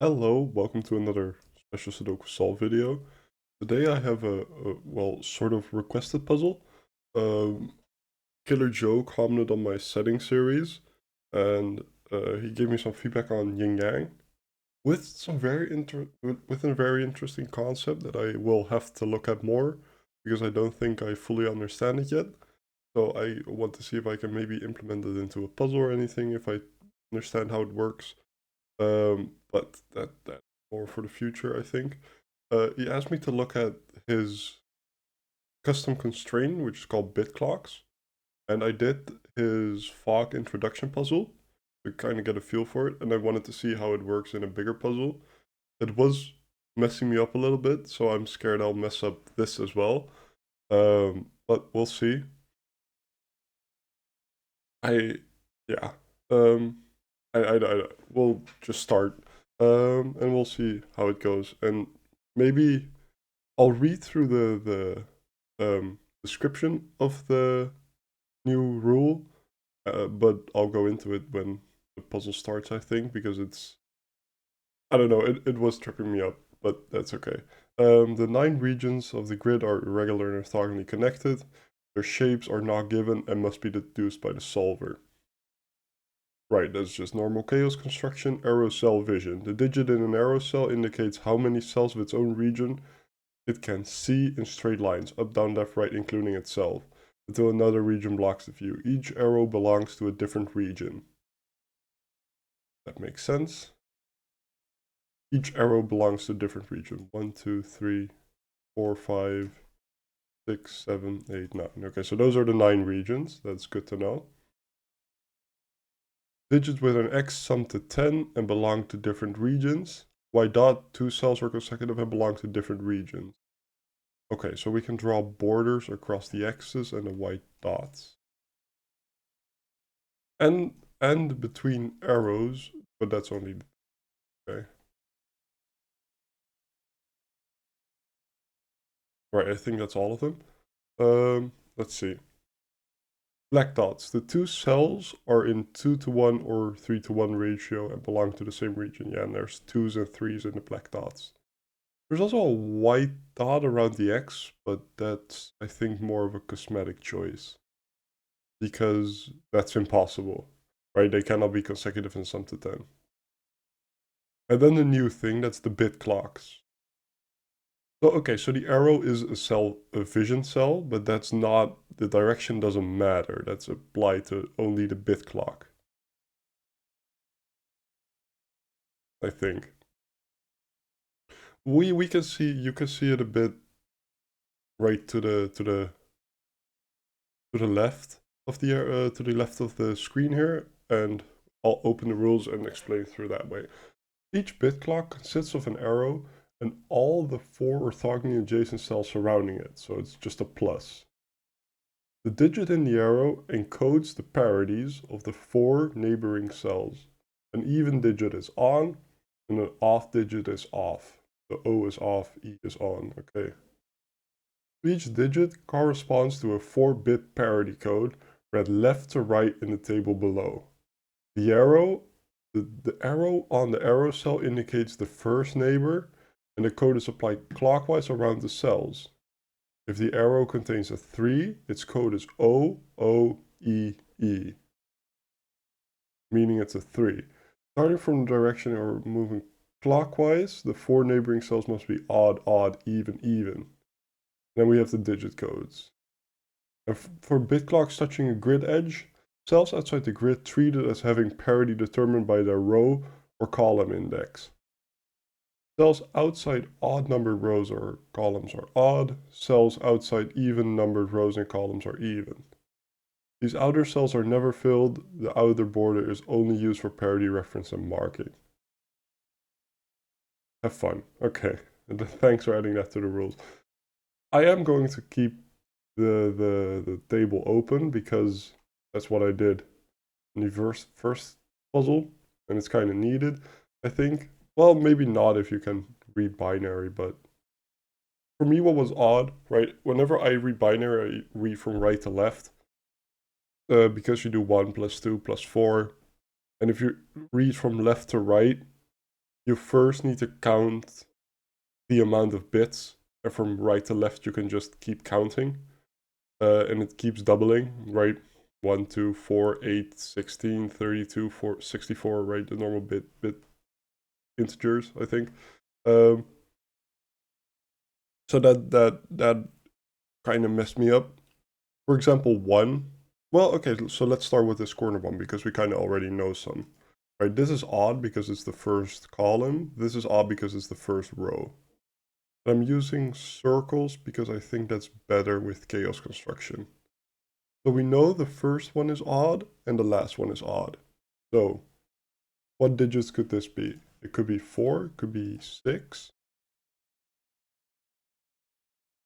Hello, welcome to another special Sudoku solve video. Today I have a sort of requested puzzle. Um, Killer Joe commented on my setting series, and he gave me some feedback on yin yang with some with a very interesting concept that I will have to look at more because I don't think I fully understand it yet. So I want to see if I can maybe implement it into a puzzle or anything if I understand how it works. But that's more for the future, I think. He asked me to look at his custom constraint, which is called BitClocks, and I did his fog introduction puzzle to kind of get a feel for it, and I wanted to see how it works in a bigger puzzle. It was messing me up a little bit, so I'm scared I'll mess up this as well. But we'll see. I, yeah. Um, we'll just start, and we'll see how it goes. And maybe I'll read through the description of the new rule, but I'll go into it when the puzzle starts, I think, because I don't know, it was tripping me up, but that's okay. The 9 regions of the grid are irregular and orthogonally connected. Their shapes are not given and must be deduced by the solver. Right, that's just normal chaos construction, arrow cell vision. The digit in an arrow cell indicates how many cells of its own region it can see in straight lines, up, down, left, right, including itself, until another region blocks the view. Each arrow belongs to a different region. That makes sense. Each arrow belongs to a different region. 1, 2, 3, 4, 5, 6, 7, 8, 9. Okay, so those are the 9 regions. That's good to know. Digits with an X sum to 10 and belong to different regions. Y dot, 2 cells are consecutive and belong to different regions. Okay, so we can draw borders across the X's and the white dots. And between arrows, but that's only, okay. Right, I think that's all of them. Let's see. Black dots. The 2 cells are in 2:1 or 3:1 ratio and belong to the same region. Yeah, and there's 2s and 3s in the black dots. There's also a white dot around the X, but that's, I think, more of a cosmetic choice. Because that's impossible, right? They cannot be consecutive in sum to 10. And then the new thing, that's the bit clocks. So, okay, so the arrow is a vision cell, but that's not, the direction doesn't matter. That's applied to only the bit clock, I think. We can see, you can see it a bit right to the left of the screen here, and I'll open the rules and explain through that way. Each bit clock consists of an arrow and all the 4 orthogonally adjacent cells surrounding it, so it's just a plus. The digit in the arrow encodes the parities of the 4 neighboring cells. An even digit is on, and an off digit is off. The O is off, E is on, okay. Each digit corresponds to a 4-bit parity code read left to right in the table below. The arrow on the arrow cell indicates the first neighbor, and the code is applied clockwise around the cells. If the arrow contains a 3, its code is O, O, E, E, meaning it's a 3. Starting from the direction or moving clockwise, the 4 neighboring cells must be odd, odd, even, even. Then we have the digit codes. And for bit clocks touching a grid edge, cells outside the grid treated as having parity determined by their row or column index. Cells outside odd numbered rows or columns are odd. Cells outside even numbered rows and columns are even. These outer cells are never filled. The outer border is only used for parity reference and marking. Have fun. Okay. And thanks for adding that to the rules. I am going to keep the table open because that's what I did in the first puzzle, and it's kind of needed, I think. Well, maybe not if you can read binary, but for me what was odd, right, whenever I read binary, I read from right to left, because you do 1 plus 2 plus 4, and if you read from left to right, you first need to count the amount of bits, and from right to left you can just keep counting, and it keeps doubling, right? 1, 2, 4, 8, 16, 32, 4, 64, right? The normal bit integers, I think. So that kind of messed me up. For example, 1. Well, okay, so let's start with this corner one because we kind of already know some. Right, this is odd because it's the first column. This is odd because it's the first row. I'm using circles because I think that's better with chaos construction. So we know the first one is odd and the last one is odd. So what digits could this be? It could be 4, it could be 6,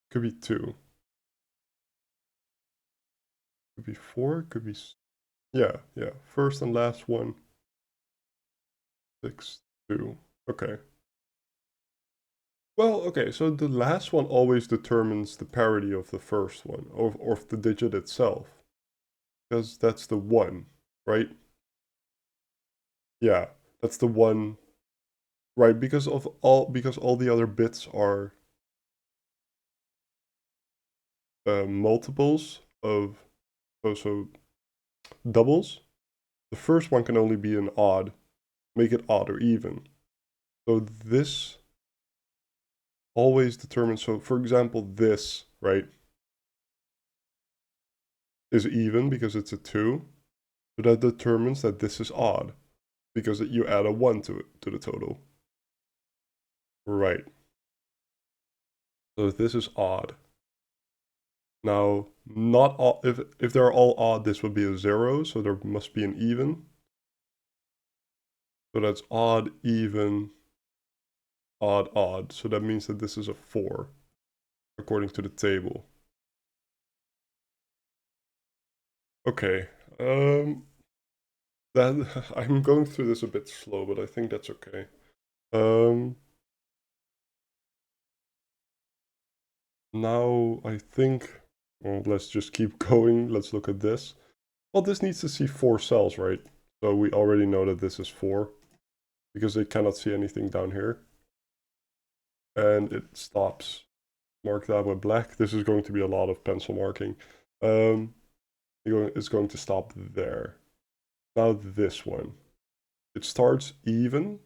it could be 2. It could be 4, it could be... Yeah. First and last one, 6, 2. Okay. Well, okay, so the last one always determines the parity of the first one, or of the digit itself. Because that's the 1, right? Yeah, that's the 1, right? Because all the other bits are multiples of, so doubles. The first one can only be an odd, make it odd or even. So this always determines, so for example, this, right, is even because it's a 2. So that determines that this is odd because you add a 1 to it, to the total. Right. So this is odd. Now, not all, if they're all odd, this would be a 0, so there must be an even. So that's odd, even, odd, odd. So that means that this is a 4, according to the table. Okay, then I'm going through this a bit slow, but I think that's okay. Now I think, well, let's just keep going. Let's look at this. Well, this needs to see 4 cells, right? So we already know that this is 4 because they cannot see anything down here. And it stops. Mark that with black. This is going to be a lot of pencil marking. It's going to stop there. Now this one. It starts even.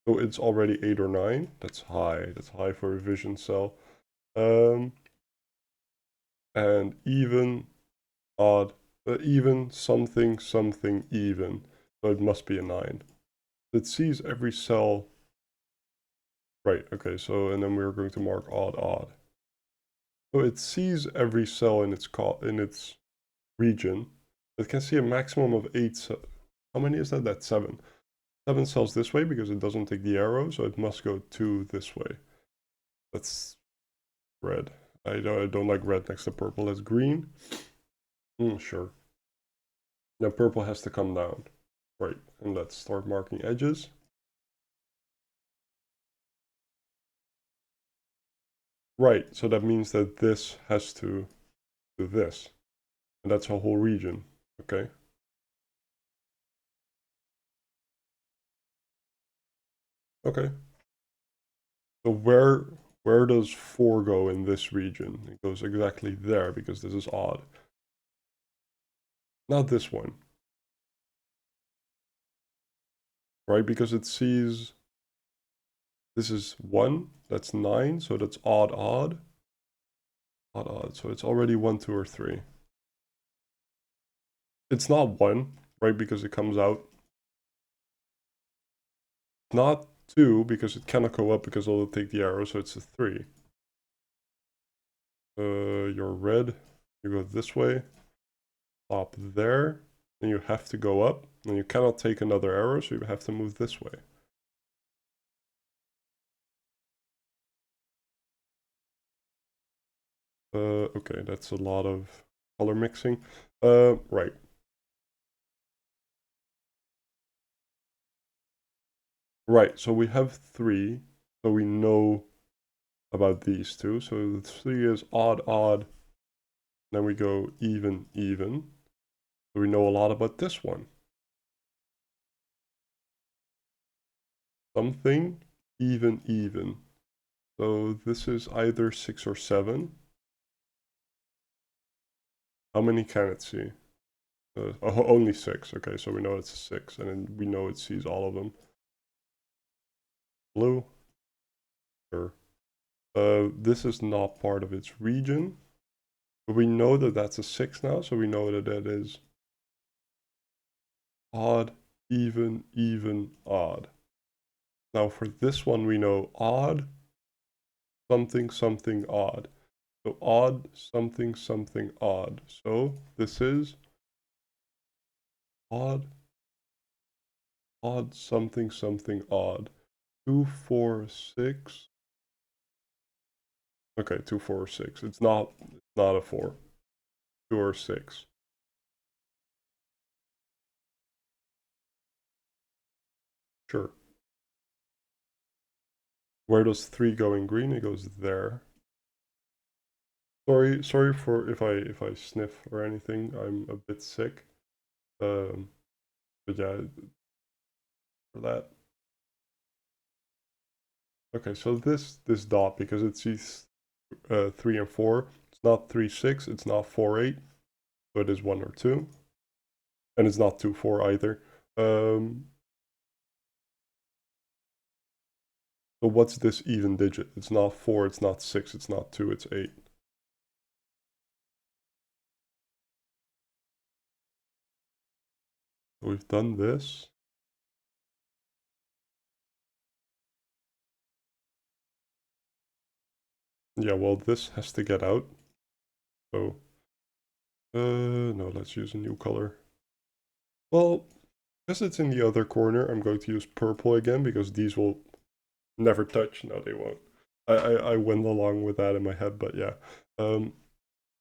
So it's already 8 or 9. That's high. That's high for a vision cell. And even, odd, even, something, something, even. So it must be a 9. It sees every cell. Right, okay, so, and then we're going to mark odd, odd. So it sees every cell in its region. It can see a maximum of 8 how many is that? That's 7. 7 cells this way because it doesn't take the arrow, so it must go 2 this way. That's red. I don't like red next to purple. That's green. Sure. Now purple has to come down. Right, and let's start marking edges. Right, so that means that this has to do this. And that's a whole region, okay? Okay. So where does 4 go in this region? It goes exactly there because this is odd. Not this one. Right, because it sees this is 1, that's 9, so that's odd, odd. Odd, odd, so it's already 1, 2, or 3. It's not 1, right, because it comes out. Not 2, because it cannot go up because it'll take the arrow, so it's a 3. You're red, you go this way, stop there, and you have to go up, and you cannot take another arrow, so you have to move this way. Okay, that's a lot of color mixing. Right. Right, so we have 3, so we know about these two. So the 3 is odd, odd, then we go even, even. So we know a lot about this one. something, even. So this is either 6 or 7. How many can it see? Oh, only 6. Okay, so we know it's a 6, and then we know it sees all of them. Blue. Sure. This is not part of its region. But we know that that's a 6 now, so we know that that is odd, even, odd. Now for this one, we know odd, something, odd. So odd, something, odd. So this is odd, something, odd. 2, 4, 6. Okay, 2, 4, or 6. It's not a 4. 2 or 6. Sure. Where does 3 go in green? It goes there. Sorry for if I sniff or anything. I'm a bit sick. But yeah, for that. Okay, so this dot, because it sees 3 and 4, it's not 3, 6, it's not 4, 8, so it is 1 or 2, and it's not 2, 4 either. So what's this even digit? It's not 4, it's not 6, it's not 2, it's 8. So we've done this. Yeah, well, this has to get out. So, no, let's use a new color. Well, because it's in the other corner, I'm going to use purple again, because these will never touch. No, they won't. I went along with that in my head, but yeah.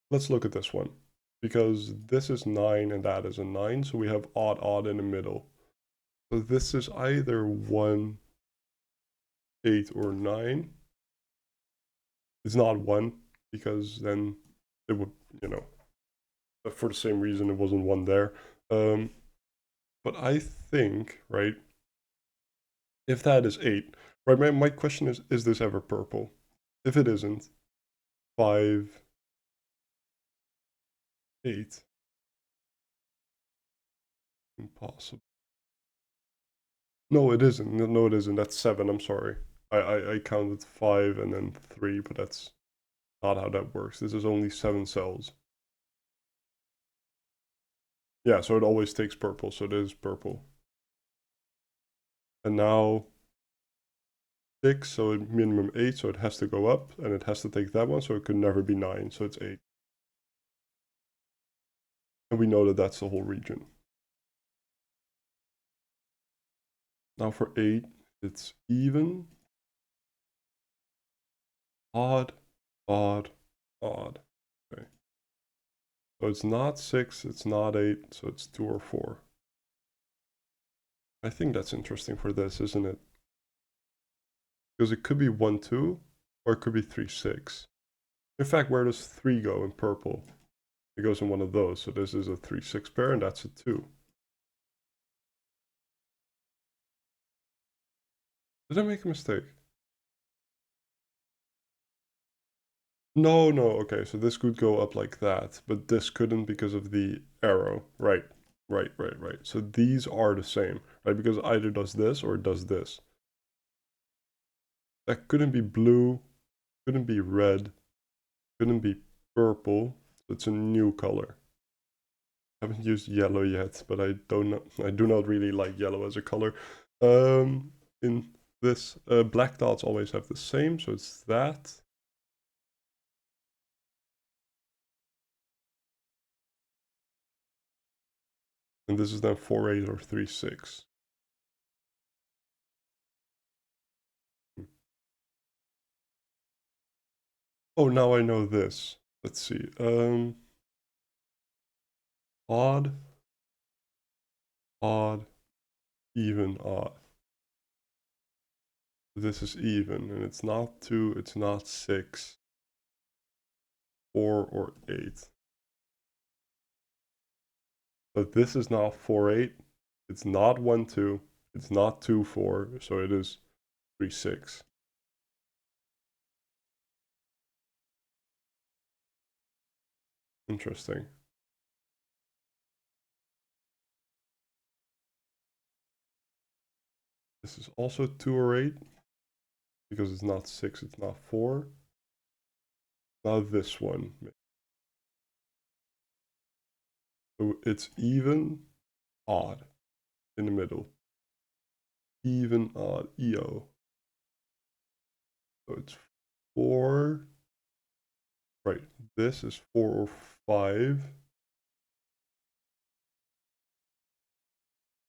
Let's look at this one. Because this is 9 and that is a 9, so we have odd in the middle. So this is either 1, 8, or 9. It's not 1, because then it would, for the same reason it wasn't 1 there. But I think, right, if that is 8, right, my question is this ever purple? If it isn't, 5, 8. Impossible. No, it isn't. No, it isn't. That's 7. I'm sorry. I counted 5 and then 3, but that's not how that works. This is only 7 cells. Yeah, so it always takes purple, so it is purple. And now 6, so minimum 8, so it has to go up, and it has to take that one, so it could never be 9, so it's 8. And we know that that's the whole region. Now for 8, it's even, odd. Okay. So it's not 6, it's not 8, so it's 2 or 4. I think that's interesting for this, isn't it? Because it could be 1, 2, or it could be 3, 6. In fact, where does 3 go in purple? It goes in one of those, so this is a 3, 6 pair, and that's a 2. Did I make a mistake? No, okay, so this could go up like that, but this couldn't because of the arrow. Right. So these are the same, right? Because either does this or it does this. That couldn't be blue, couldn't be red, couldn't be purple, so it's a new color. I haven't used yellow yet, but I do not really like yellow as a color. In this, black dots always have the same, so it's that. And this is then 4, 8, or 3, 6. Oh, now I know this. Let's see. Odd, even, odd. This is even, and it's not 2, it's not 6, 4, or 8. But this is not 4, 8. It's not 1, 2. It's not 2, 4. So it is 3, 6. Interesting. This is also 2 or 8. Because it's not 6, it's not 4. Now this one. So it's even, odd in the middle. Even, odd, EO. So it's 4. Right, this is 4 or 5.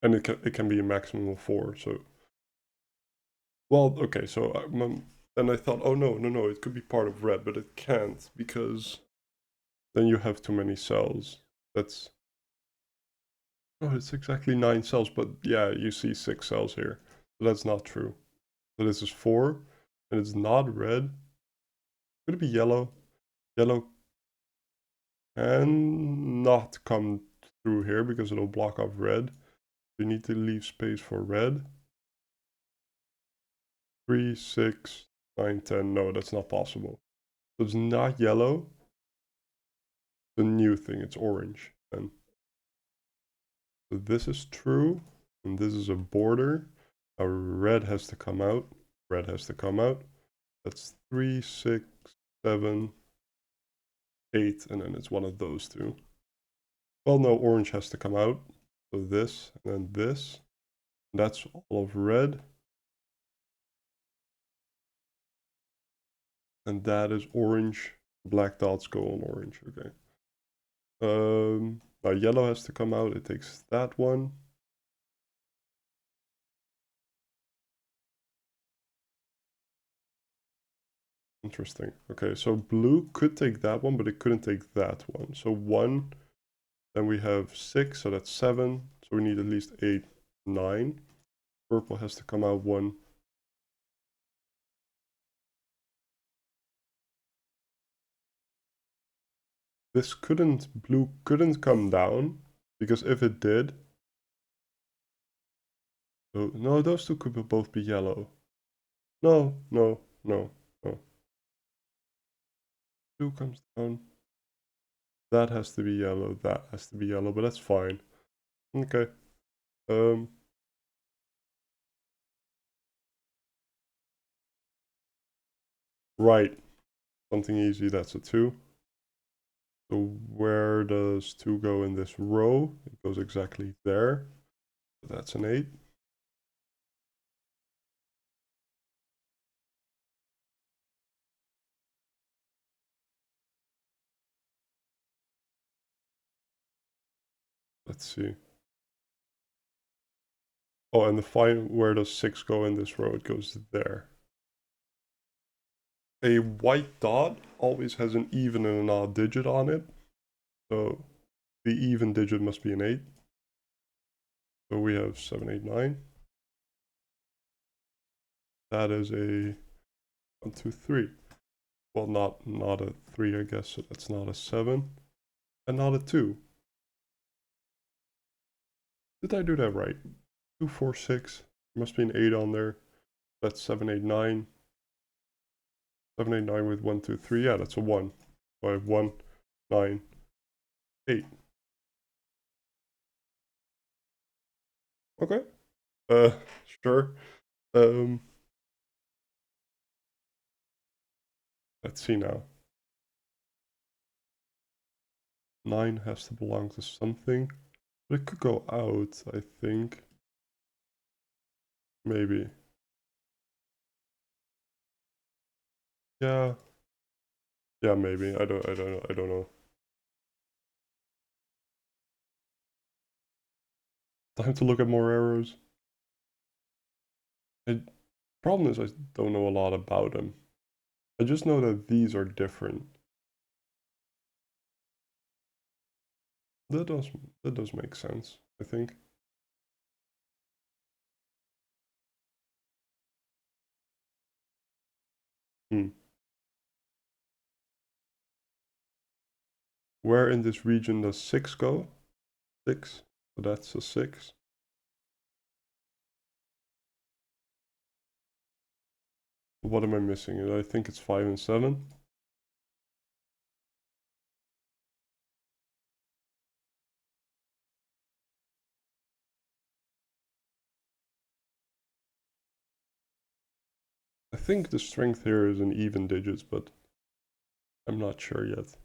And it can be a maximum of 4, so... Well, okay, so then I thought, oh no, it could be part of red, but it can't, because then you have too many cells. That's... Oh, it's exactly 9 cells, but yeah, you see 6 cells here. So that's not true. So this is 4, and it's not red. Could it be yellow? Yellow can not come through here because it'll block off red. You need to leave space for red. 3, 6, 9, 10. No, that's not possible. So it's not yellow. The new thing, it's orange. And so this is true, and this is a border. Now red has to come out. Red has to come out. That's 3, 6, 7, 8, and then it's one of those two. Well, no, orange has to come out. So this, and then this. That's all of red. And that is orange. Black dots go on orange, okay. Now yellow has to come out. It takes that one. Interesting. Okay, so blue could take that one, but it couldn't take that one. So 1, then we have 6, so that's 7. So we need at least 8, 9. Purple has to come out 1. Blue couldn't come down, because if it did, so, no, those two could both be yellow. No. Blue comes down. That has to be yellow, that has to be yellow, but that's fine. Okay. Right. Something easy, that's a 2. So where does 2 go in this row? It goes exactly there. So that's an 8. Let's see. Oh, and where does 6 go in this row? It goes there. A white dot always has an even and an odd digit on it. So the even digit must be an 8. So we have 7, 8, 9. That is a 1, 2, 3. Well, not a 3, I guess, so that's not a 7. And not a 2. Did I do that right? 2, 4, 6. There must be an 8 on there. That's 7, 8, 9. 7, 8, 9 with 1, 2, 3. Yeah, that's a 1. So I have 1, 9, 8. Okay. Sure. Let's see now. 9 has to belong to something. But it could go out, I think. Maybe. Yeah. Yeah, maybe. I don't know. Time to look at more arrows. The problem is I don't know a lot about them. I just know that these are different. That does make sense, I think. Where in this region does 6 go? 6. So that's a 6. What am I missing? I think it's 5 and 7. I think the strength here is in even digits, but I'm not sure yet.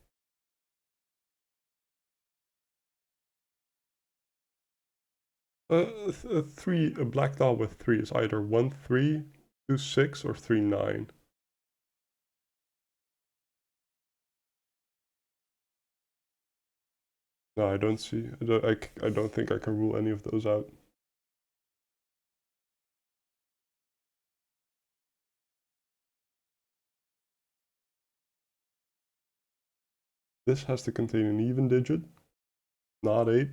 A black dot with 3 is either 1, 3, 2, 6, or 3, 9. No, I don't see. I don't think I can rule any of those out. This has to contain an even digit, not 8,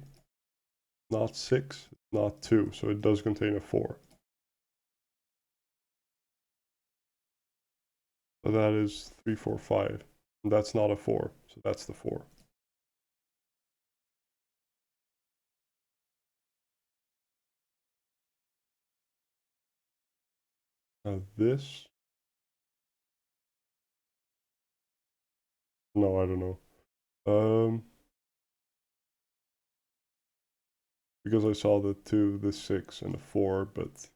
not 6, not 2, so it does contain a 4. So that is 3, 4, 5. And that's not a 4, so that's the 4. Now this... No, I don't know. Because I saw the 2, the 6, and the 4, but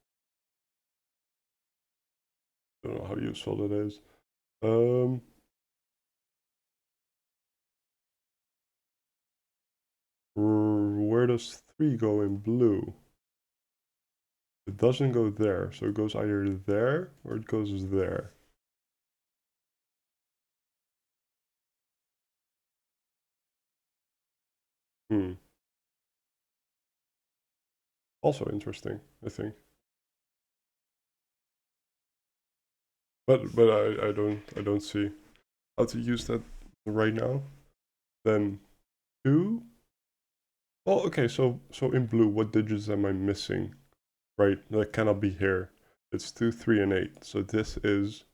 I don't know how useful it is. Where does 3 go in blue? It doesn't go there, so it goes either there or it goes there. Also interesting, I think. But I don't see how to use that right now. Then 2. Well, okay, so in blue, what digits am I missing? Right, that cannot be here. It's 2, 3, and 8. So this is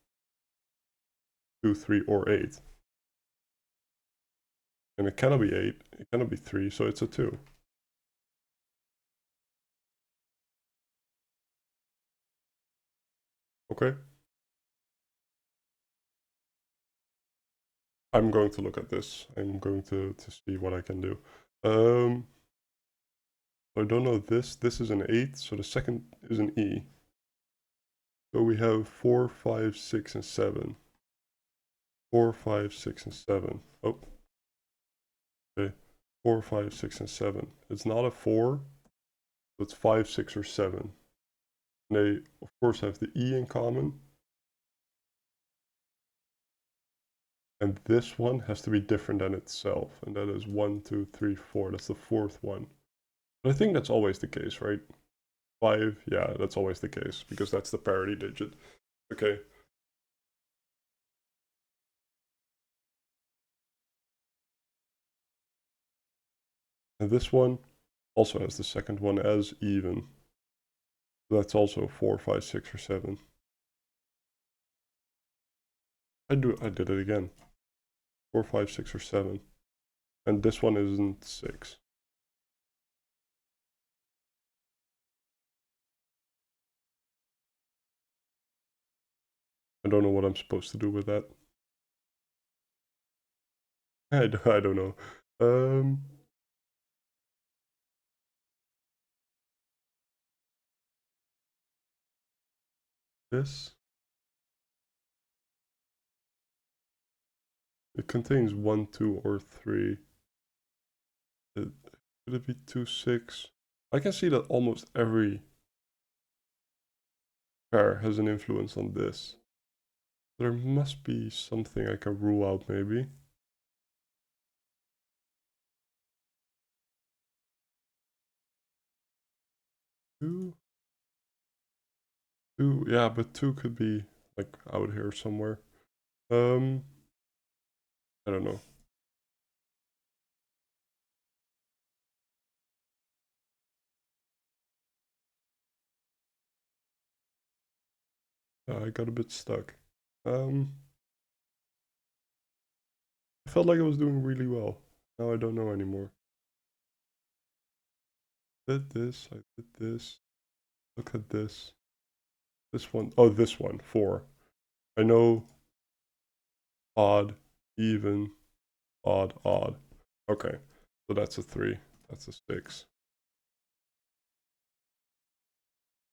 2, 3, or 8. And it cannot be 8, it cannot be 3, so it's a 2. Okay. I'm going to look at this. I'm going to see what I can do. I don't know this. This is an 8, so the second is an E. So we have 4, 5, 6, and 7. 4, 5, 6, and 7. Oh. Okay. 4, 5, 6, and 7. It's not a 4, so it's 5, 6, or 7. And they, of course, have the E in common. And this one has to be different than itself. And that is 1, 2, 3, 4. That's the fourth one. But I think that's always the case, right? 5, yeah, that's always the case, because that's the parity digit. Okay. And this one also has the second one as even. That's also 4, 5, 6, or 7. I did it again. 4, 5, 6, or 7. And this one isn't 6. I don't know what I'm supposed to do with that. I don't know. This. It contains 1, 2, or 3. Could it be 2, 6? I can see that almost every pair has an influence on this. There must be something I can rule out, maybe. 2? 2, yeah, but 2 could be, like, out here somewhere. I don't know. I got a bit stuck. I felt like I was doing really well. Now I don't know anymore. Did this, I did this. Look at this. This one, oh, this one, 4. I know odd, even, odd, odd. Okay, so that's a 3. That's a 6.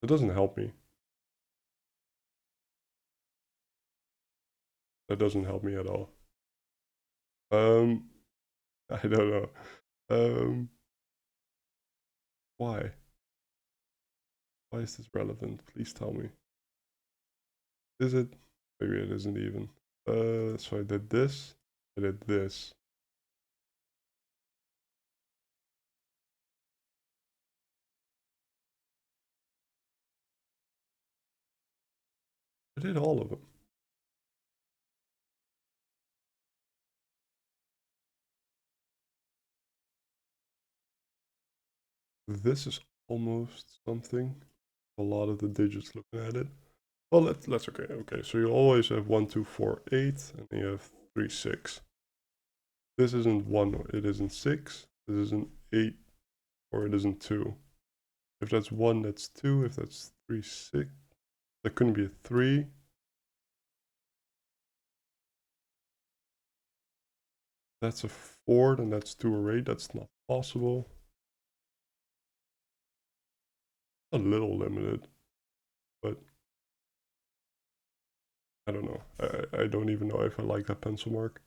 It doesn't help me. That doesn't help me at all. I don't know. Why? Why is this relevant? Please tell me. Is it? Maybe it isn't even. So I did this. I did this. I did all of them. This is almost something. A lot of the digits looking at it. Well, let's okay. Okay, so you always have 1, 2, 4, 8, and then you have 3, 6. This isn't 1, it isn't 6. This isn't 8, or it isn't 2. If that's 1, that's 2. If that's 3, 6. That couldn't be a 3. That's a 4, then that's 2 or 8. That's not possible. A little limited, but I don't know. I don't even know if I like that pencil mark.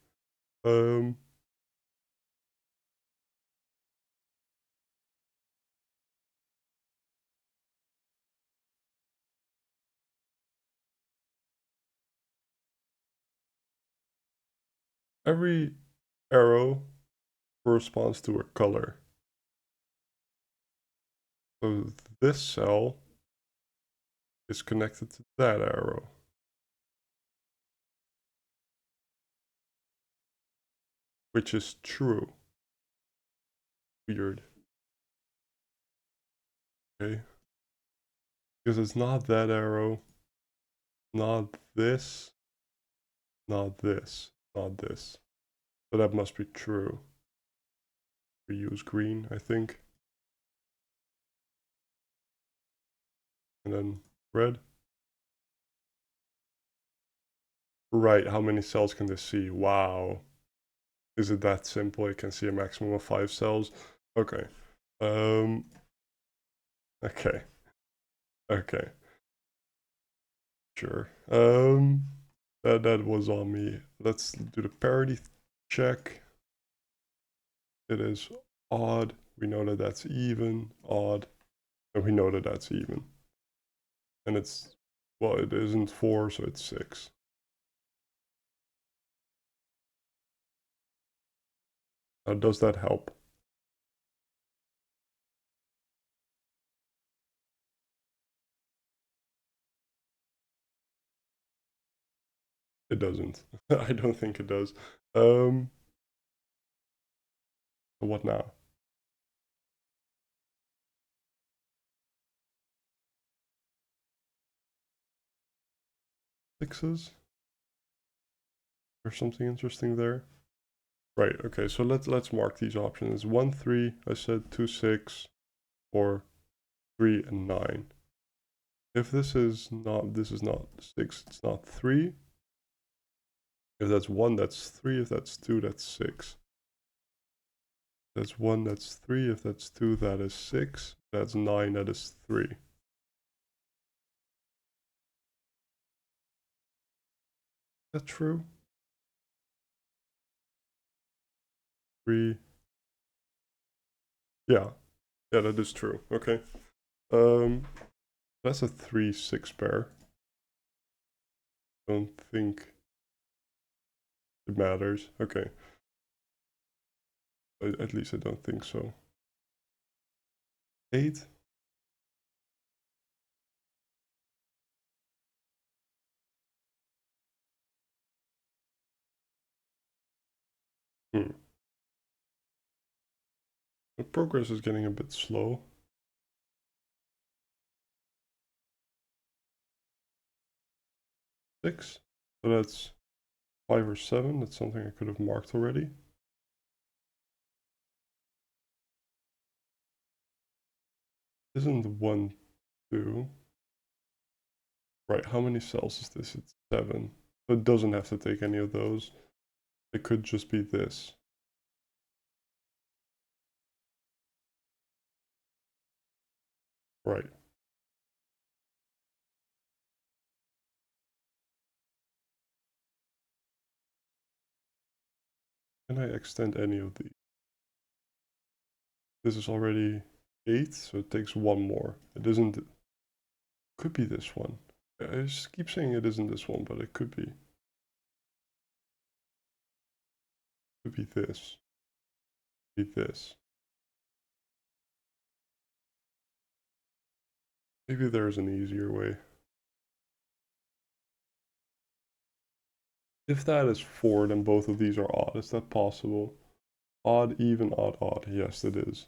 Every arrow corresponds to a color. So this cell is connected to that arrow. Which is true. Weird. Okay. Because it's not that arrow, not this, not this, not this. So that must be true. We use green, I think. And then red. Right, how many cells can this see? Wow. Is it that simple? It can see a maximum of 5 cells? Okay. Okay. Okay. Sure. That was on me. Let's do the parity check. It is odd. We know that that's even. Odd. And we know that that's even. And it's, well, it isn't 4, so it's 6. Now, does that help? It doesn't. I don't think it does. What now? Sixes? There's something interesting there. Right, okay, so let's mark these options. 1, 3, I said 2, 6, or 3 and 9. If this is not 6, it's not 3. If that's 1, that's 3. If that's 2, that's 6. If that's 1, that's 3. If that's 2, that is 6. If that's 9, that is 3. Is that true? 3. Yeah. Yeah, that is true. Okay. That's a 3, 6 pair. Don't think it matters. Okay. At least I don't think so. 8. Hmm. The progress is getting a bit slow. 6. So that's 5 or 7. That's something I could have marked already. Isn't 1, 2. Right, how many cells is this? It's 7. So it doesn't have to take any of those. It could just be this. Right. Can I extend any of these? This is already 8, so it takes one more. It isn't... Could be this one. I just keep saying it isn't this one, but it could be. Could be this. Be this. Maybe there's an easier way. If that is 4, then both of these are odd. Is that possible? Odd, even, odd, odd. Yes, it is.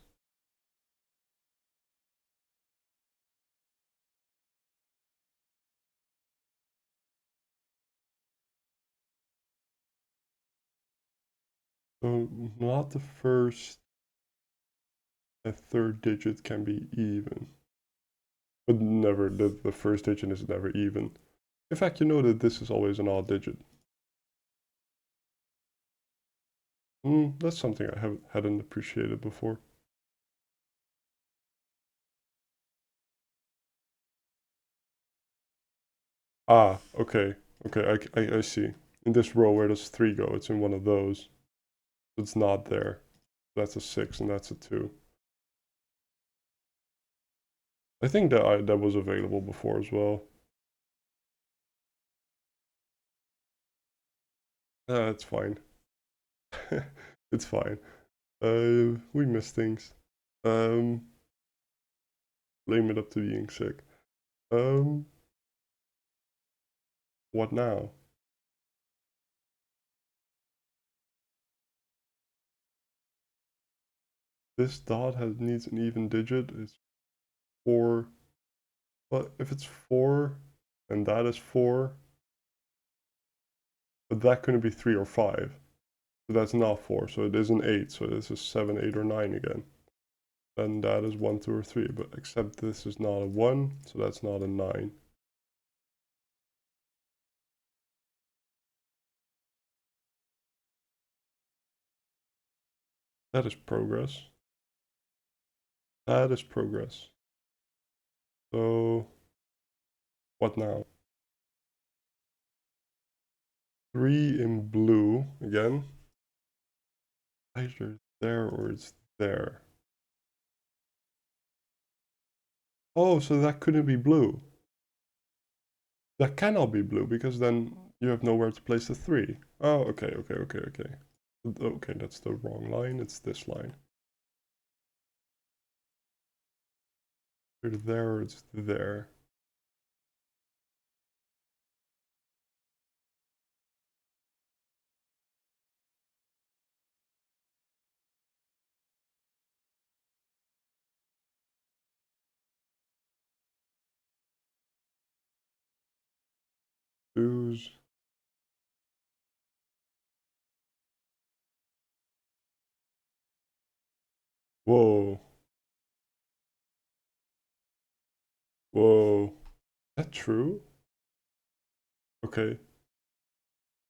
So not the first and third digit can be even. But never, the first digit is never even. In fact, you know that this is always an odd digit. That's something I hadn't appreciated before. Ah, okay. Okay, I see. In this row where does 3 go? It's in one of those. It's not there. That's a 6 and that's a 2. I think that was available before as well. It's fine. It's fine. We miss things. Blame it up to being sick. What now? This dot needs an even digit. It's 4. But if it's 4 and that is 4, but that couldn't be 3 or 5. So that's not 4, so it is an 8. So this is 7, 8, or 9 again. Then that is 1, 2, or 3. But except this is not a 1, so that's not a 9. That is progress. That is progress. So what now? 3 in blue again. Either there or it's there. Oh, so that couldn't be blue. That cannot be blue because then you have nowhere to place the 3. Oh, okay. Okay, that's the wrong line. It's this line. Either there or it's there. Twos. Whoa. Whoa. Is that true? Okay.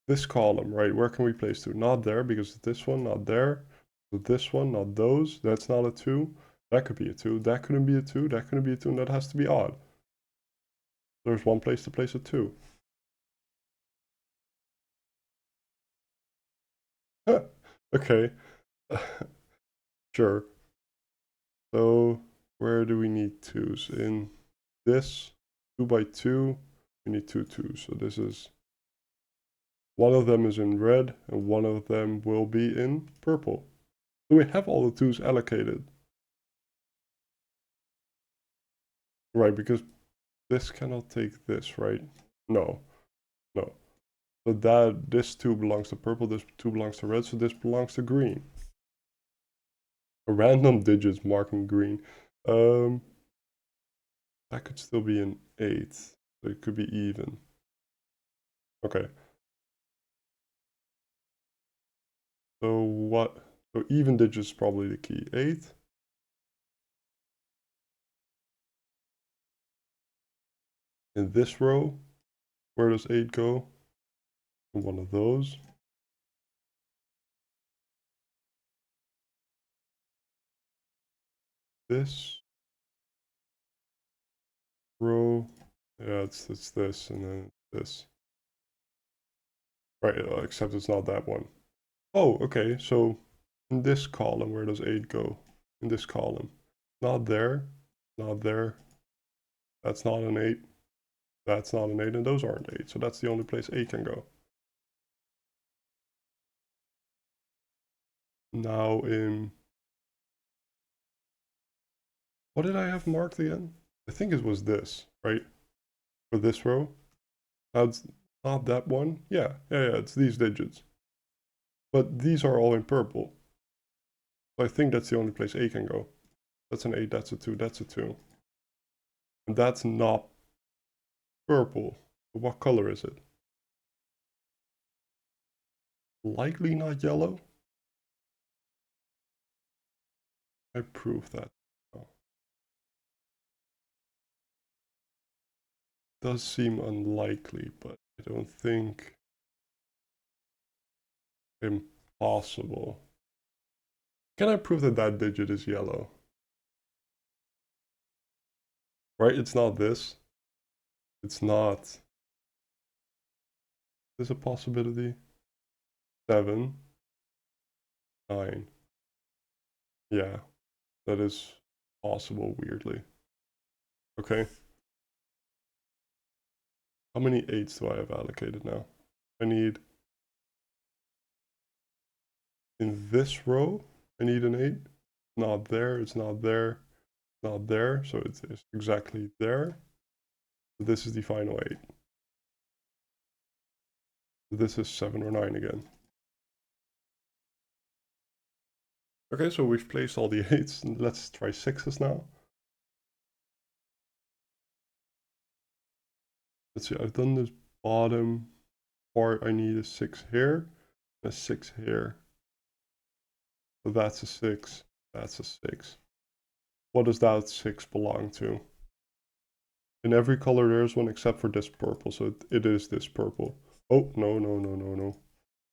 This column, right? Where can we place 2? Not there because this one, not there. This one, not those. That's not a 2. That could be a 2. That couldn't be a 2. That couldn't be a 2. And that has to be odd. There's one place to place a 2. Okay. Sure. So where do we need 2s? In this 2 by 2, we need 2 2s. So this is... One of them is in red, and one of them will be in purple. So we have all the 2s allocated. Right, because this cannot take this, right? No. No. So this 2 belongs to purple, this 2 belongs to red, so this belongs to green. A random digits marking green. That could still be an 8. So it could be even. Okay. So what? So even digits is probably the key. 8. In this row, where does 8 go? one of those. This row, yeah, it's this, and then this. Right, except it's not that one. Oh, okay, so in this column, where does 8 go? In this column. Not there, not there. That's not an 8. That's not an 8, and those aren't 8. So that's the only place 8 can go. Now in... What did I have marked again? I think it was this, right? For this row. That's not that one. Yeah, it's these digits. But these are all in purple. So I think that's the only place 8 can go. That's an 8, that's a 2, that's a 2. And that's not purple. What color is it? Likely not yellow. I proved that. Oh. Does seem unlikely, but I don't think impossible. Can I prove that that digit is yellow? Right, it's not this. It's not. Is this a possibility? 7, 9. Yeah, that is possible, weirdly. Okay. How many 8s do I have allocated now? I need... In this row, I need an 8. Not there, it's not there, not there. So it's exactly there. This is the final 8. This is 7 or 9 again. Okay, so we've placed all the 8s. Let's try 6s now. Let's see, I've done this bottom part. I need a 6 here, a 6 here. So that's a 6, that's a 6. What does that 6 belong to? In every color there's one except for this purple, so it is this purple. Oh, no.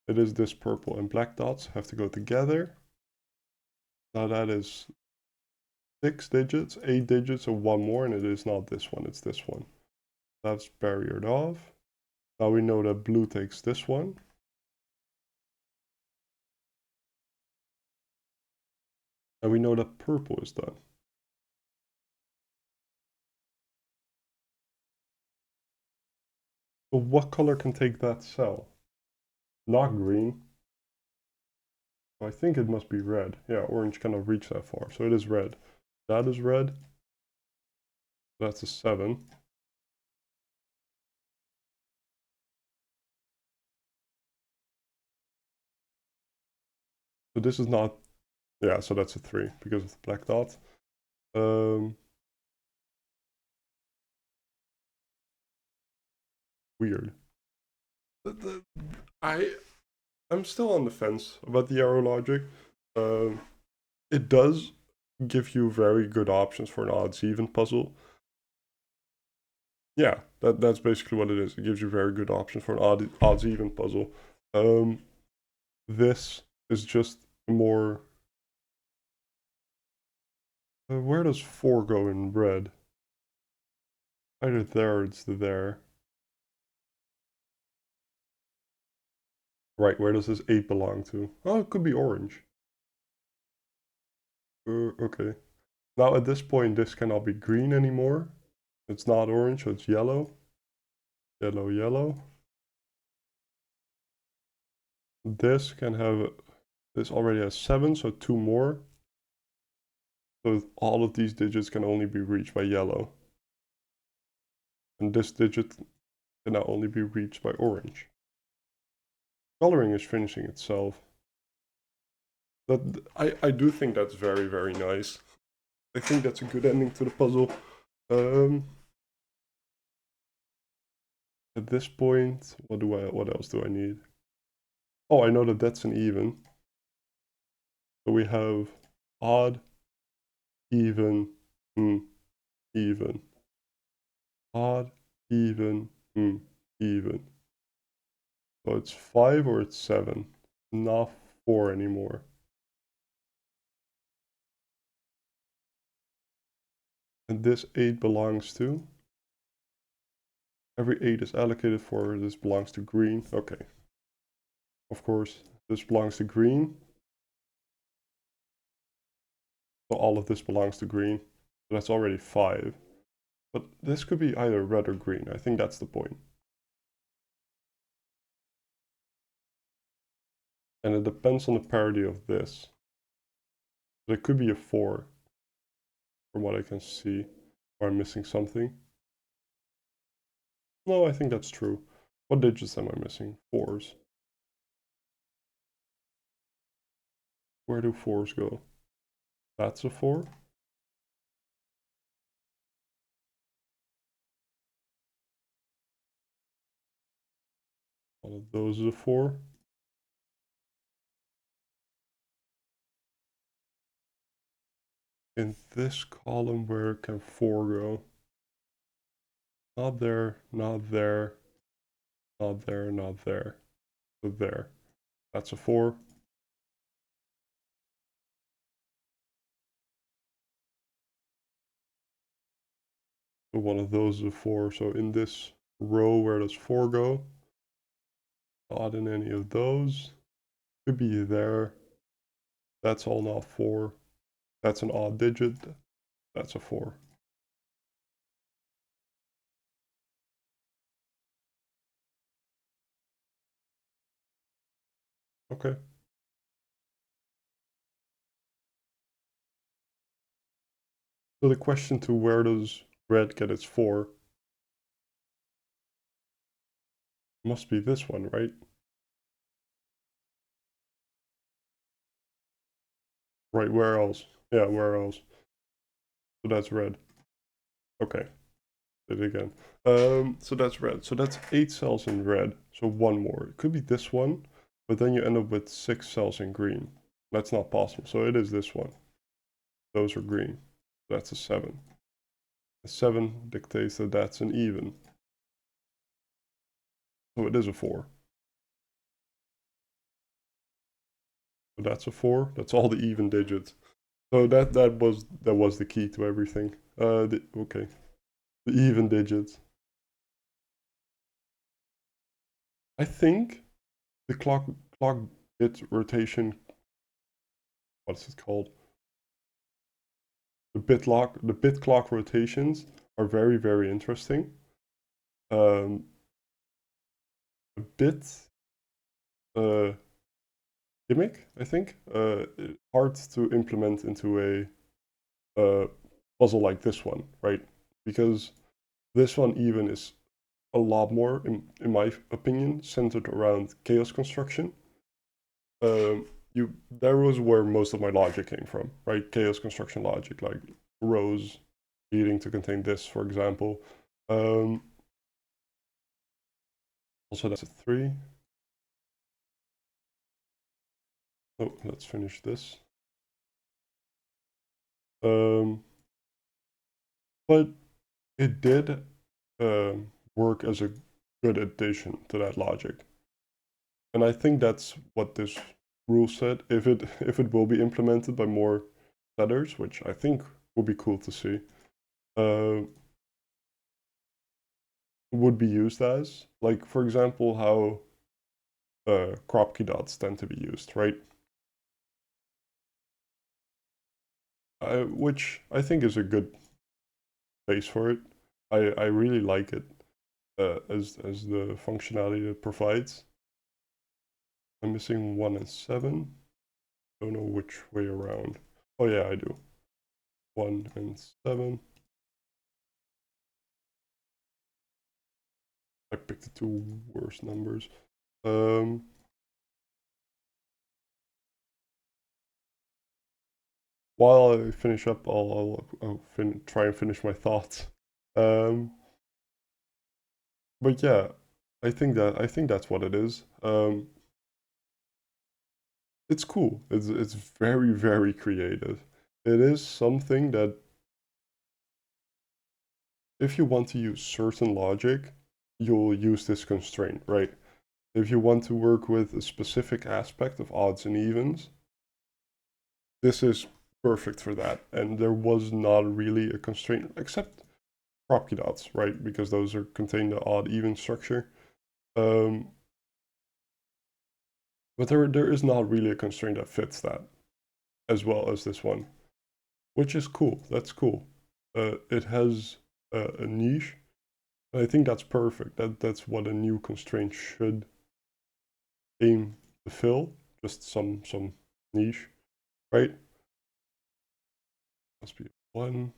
It is this purple, and black dots have to go together. Now that is 6 digits, 8 digits, and one more, and it is not this one, it's this one. That's barriered off. Now we know that blue takes this one. And we know that purple is done. So what color can take that cell? Not green. So I think it must be red. Yeah, orange cannot reach that far, so it is red. That is red. That's a 7. So this is not... Yeah, so that's a 3 because of the black dot. Weird. I'm still on the fence about the arrow logic. It does give you very good options for an odds-even puzzle. Yeah, that's basically what it is. It gives you very good options for an odds-even puzzle. This is just more... where does 4 go in red? Either there or it's there. Right, where does this 8 belong to? Oh, it could be orange. Okay. Now at this point, this cannot be green anymore. It's not orange, so it's yellow. Yellow. This can have... This already has 7, so 2 more. So all of these digits can only be reached by yellow. And this digit can now only be reached by orange. Coloring is finishing itself. I do think that's very, very nice. I think that's a good ending to the puzzle. At this point, what else do I need? Oh, I know that that's an even. So we have odd, even, even. Odd, even, even. So it's 5 or it's 7, not 4 anymore. And this 8 belongs to? Every 8 is allocated for, this belongs to green. Okay. Of course, this belongs to green. So all of this belongs to green. So that's already 5. But this could be either red or green. I think that's the point. And it depends on the parity of this. But it could be a 4, from what I can see. Or I'm missing something. No, I think that's true. What digits am I missing? 4s. Where do 4s go? That's a 4. All of those is a 4. In this column, where can 4 go? Not there, not there, not there, not there. So there. That's a 4. So one of those is a 4. So in this row, where does 4 go? Not in any of those. Could be there. That's all not 4. That's an odd digit. That's a 4. Okay. So the question to where does red get its 4 must be this one, right? Right, where else? Yeah, where else? So that's red. Okay, did it again. So that's red. So that's 8 cells in red. So one more. It could be this one, but then you end up with 6 cells in green. That's not possible. So it is this one. Those are green. That's a 7. A 7 dictates that that's an even. So it is a 4. So that's a 4. That's all the even digits. So that was the key to everything. Okay, the even digits. I think the clock bit rotation. What's it called? The BitClock rotations are very, very interesting. A bit gimmick, I think. Hard to implement into a puzzle like this one, right? Because this one even is a lot more, in my opinion, centered around chaos construction. There was where most of my logic came from, right? Chaos construction logic, like rows needing to contain this, for example. Also, that's a 3. Oh, let's finish this. But it did work as a good addition to that logic. And I think that's what this rule set, if it will be implemented by more setters, which I think would be cool to see, would be used as. Like, for example, how crop key dots tend to be used, right? Which I think is a good base for it. I really like it as the functionality it provides. I'm missing 1 and 7. Don't know which way around. Oh yeah, I do. 1 and 7. I picked the 2 worst numbers. While I finish up, I'll try and finish my thoughts. But yeah, I think that's what it is. It's cool. It's very, very creative. It is something that if you want to use certain logic, you'll use this constraint, right? If you want to work with a specific aspect of odds and evens, this is perfect for that. And there was not really a constraint, except property dots, right? Because those are contain the odd even structure. But there is not really a constraint that fits that, as well as this one, which is cool. That's cool. It has a niche. I think that's perfect. That's what a new constraint should aim to fill. Just some niche, right? Must be one.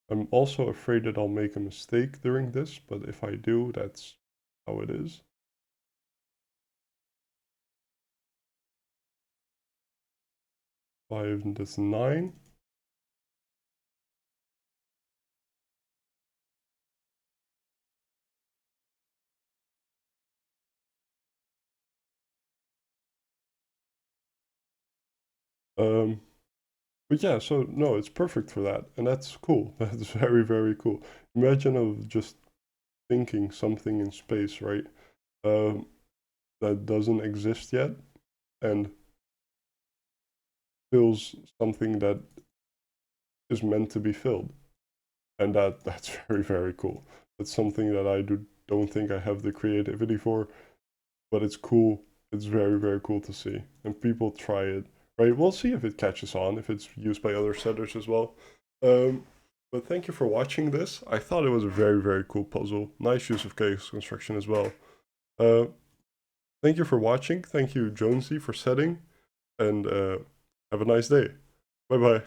I'm also afraid that I'll make a mistake during this, but if I do, that's how it is. 5 and that's 9. But yeah, so no, it's perfect for that, and that's cool. That's very, very cool. Imagine of just thinking something in space, right? Um, that doesn't exist yet, and fills something that is meant to be filled, and that's very, very cool. It's something that I don't think I have the creativity for, but it's cool. It's very, very cool to see, and people try it. Right, we'll see if it catches on, if it's used by other setters as well. Um, but thank you for watching this. I thought it was a very, very cool puzzle. Nice use of chaos construction as well. Uh, thank you for watching. Thank you, Jonesy, for setting. And have a nice day. Bye-bye.